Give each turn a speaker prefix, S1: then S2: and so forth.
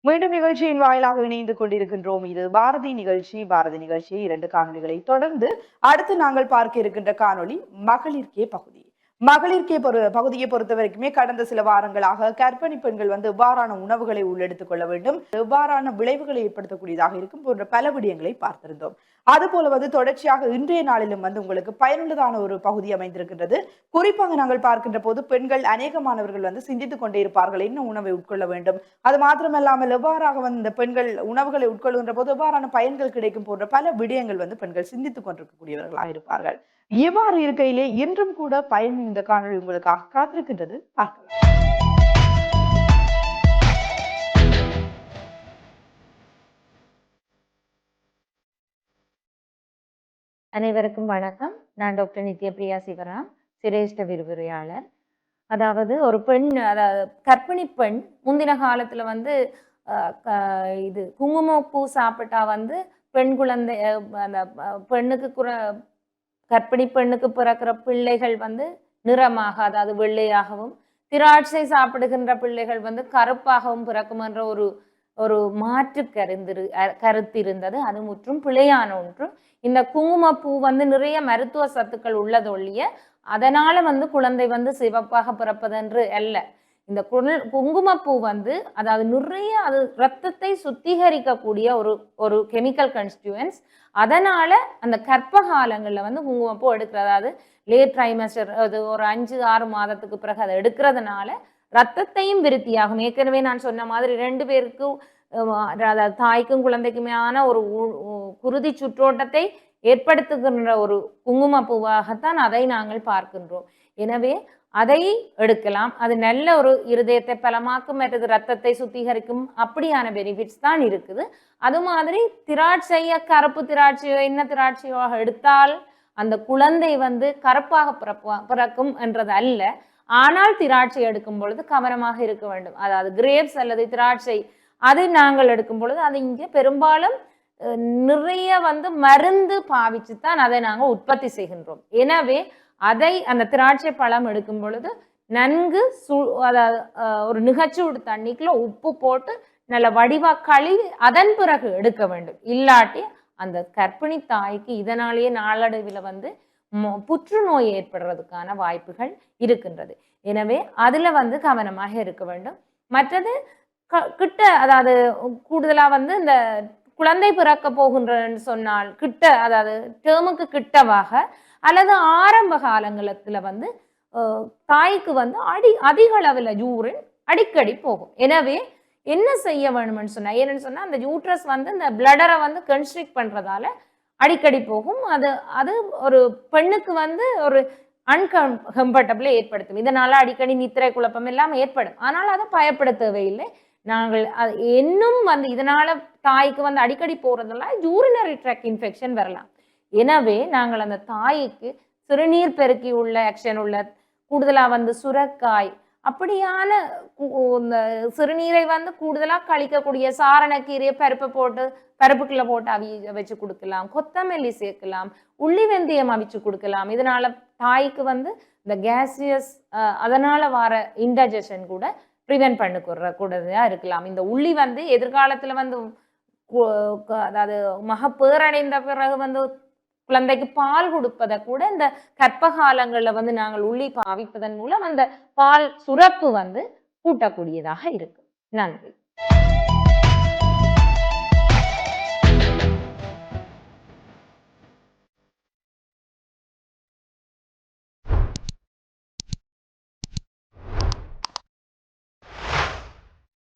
S1: மீண்டும் நிகழ்ச்சியின் வாயிலாக இணைந்து கொண்டிருக்கின்றோம். இது பாரதி நிகழ்ச்சி. பாரதி நிகழ்ச்சி 2 காணொலிகளை தொடர்ந்து அடுத்து நாங்கள் பார்க்க இருக்கின்ற காணொலி மகளிர்கே பகுதி. மகளிர்கே பகுதியை பொறுத்த வரைக்குமே கடந்த சில வாரங்களாக கர்ப்பிணி பெண்கள் எவ்வாறான உணவுகளை உள்ளெடுத்துக் கொள்ள வேண்டும், எவ்வாறான விளைவுகளை ஏற்படுத்தக்கூடியதாக இருக்கும் போன்ற பல விடயங்களை பார்த்திருந்தோம். அதுபோல தொடர்ச்சியாக இன்றைய நாளிலும் உங்களுக்கு பயனுள்ளதான ஒரு பகுதி அமைந்திருக்கின்றது. குறிப்பாக நாங்கள் பார்க்கின்ற போது பெண்கள் அநேகமானவர்கள் சிந்தித்துக் கொண்டே இருப்பார்கள், என்ன உணவை உட்கொள்ள வேண்டும், அது மாத்திரமல்லாமல் எவ்வாறாக இந்த பெண்கள் உணவுகளை உட்கொள்கின்ற போது எவ்வாறான பயன்கள் கிடைக்கும் போன்ற பல விடயங்கள் பெண்கள் சிந்தித்துக் கொண்டிருக்கக்கூடியவர்களாக இருப்பார்கள். எவ்வாறு இருக்கையிலே இன்றும் கூட பயன் இந்த காணொலி உங்களுக்காக காத்திருக்கின்றது, பார்க்கலாம்.
S2: அனைவருக்கும் வணக்கம். நான் டாக்டர் நித்யபிரியா சிவராம், சிரேஷ்ட விரிவுரையாளர். அதாவது ஒரு பெண், அதாவது கர்ப்பிணி பெண் முந்தின காலத்துல இது குங்குமப்பூ சாப்பிட்டா பெண் குழந்தை, அந்த பெண்ணுக்கு கர்ப்பிணி பெண்ணுக்கு பிறக்கிற பிள்ளைகள் நிறமாக, அதாவது வெள்ளையாகவும், திராட்சை சாப்பிடுகின்ற பிள்ளைகள் கருப்பாகவும் பிறக்கும் என்ற ஒரு மாற்று கருத்து இருந்தது. அது முற்றும் பிழையான ஒன்று. இந்த குங்குமப்பூ நிறைய மருத்துவ சத்துக்கள் உள்ளதொழிய அதனால குழந்தை சிவப்பாக பிறப்பதென்று அல்ல. இந்த குங்குமப்பூ அதாவது நிறைய அது ரத்தத்தை சுத்திகரிக்கக்கூடிய ஒரு கெமிக்கல் கன்ஸ்டியூவன்ஸ். அதனால அந்த கர்ப்ப காலங்கள்ல குங்குமப்பூ எடுக்கிறது, அதாவது லேட் ட்ரைமஸ்டர், அது ஒரு 5-6 மாதத்துக்கு பிறகு அதை எடுக்கிறதுனால ரத்தத்தையும் விருத்தியாகும். ஏற்கனவே நான் சொன்ன மாதிரி 2 பேருக்கும், அதாவது தாய்க்கும் குழந்தைக்குமையான ஒரு குருதி சுற்றோட்டத்தை ஏற்படுத்துகின்ற ஒரு குங்குமப்பூவாகத்தான் அதை நாங்கள் பார்க்கின்றோம். எனவே அதை எடுக்கலாம். அது நல்ல ஒரு இருதயத்தை பலமாக்கும், மற்றது ரத்தத்தை சுத்திகரிக்கும், அப்படியான பெனிஃபிட்ஸ் தான் இருக்குது. அது மாதிரி திராட்சைய, கருப்பு திராட்சையோ என்ன திராட்சையோ எடுத்தால் அந்த குழந்தை கருப்பாக பிறக்கும் என்றது அல்ல. ஆனால் திராட்சை எடுக்கும் பொழுது கவனமாக இருக்க வேண்டும். அதாவது கிரேப்ஸ் அல்லது திராட்சை அதை நாங்கள் எடுக்கும் பொழுது அது இங்கே பெரும்பாலும் நிறைய மருந்து பாவிச்சுத்தான் அதை நாங்கள் உற்பத்தி செய்கின்றோம். எனவே அதை அந்த திராட்சை பழம் எடுக்கும் பொழுது நன்கு அதாவது ஒரு நிகச்சூடு தண்ணிக்குள்ள உப்பு போட்டு நல்ல வடிவா கழுவி அதன் பிறகு எடுக்க வேண்டும். இல்லாட்டி அந்த கர்ப்பிணி தாய்க்கு இதனாலேயே நாளடைவில் புற்றுநோய் ஏற்படுறதுக்கான வாய்ப்புகள் இருக்கின்றது. எனவே அதுல கவனமாக இருக்க வேண்டும். மற்றது கிட்ட, அதாவது கூடுதலா இந்த குழந்தை பிறக்க போகின்றன்னு சொன்னால் கிட்ட, அதாவது டேர்முக்கு கிட்டவாக அல்லது ஆரம்ப காலங்களத்துல தாய்க்கு அதிக அளவில் யூரின் அடிக்கடி போகும். எனவே என்ன செய்ய வேணும்னு சொன்னா, ஏன்னு சொன்னா அந்த யூட்ரஸ் இந்த பிளடரை கன்ஸ்ட்ரிக்ட் பண்றதால அடிக்கடி போகும். அது ஒரு பெண்ணுக்கு ஒரு அன்கம்ஃபர்டபிளை ஏற்படுத்தும். இதனால அடிக்கடி நித்திரை குழப்பம் எல்லாம் ஏற்படும். ஆனால் அதை பயப்பட தேவையில்லை. நாங்கள் இன்னும் இதனால தாய்க்கு அடிக்கடி போறதெல்லாம் யூரினரி ட்ராக் இன்ஃபெக்ஷன் வரலாம். எனவே நாங்கள் அந்த தாய்க்கு சிறுநீர் பெருக்கி உள்ள ஆக்ஷன் உள்ள, கூடுதலா சுரக்காய் அப்படியான சிறுநீரை கூடுதலா கழிக்கக்கூடிய சாரணக்கீரையை பருப்புக்குள்ள போட்டு அவிய வச்சு கொடுக்கலாம், கொத்தமல்லி சேர்க்கலாம், உள்ளி வெந்தயம் அவிச்சு கொடுக்கலாம். இதனால தாய்க்கு இந்த கேசியஸ் அதனால வர இன்டைஜஷன் கூட ப்ரிவென்ட் பண்ணக்கூடதா இருக்கலாம். இந்த உள்ளி எதிர்காலத்துல அதாவது மகப்பேறடைந்த பிறகு குழந்தைக்கு பால் கொடுப்பதை கூட இந்த கர்ப்ப காலங்கள்ல நாங்கள் உள்ளி பாவிப்பதன் மூலம் அந்த பால் சுரப்பு கூட்டக்கூடியதாக இருக்கு. நன்றி.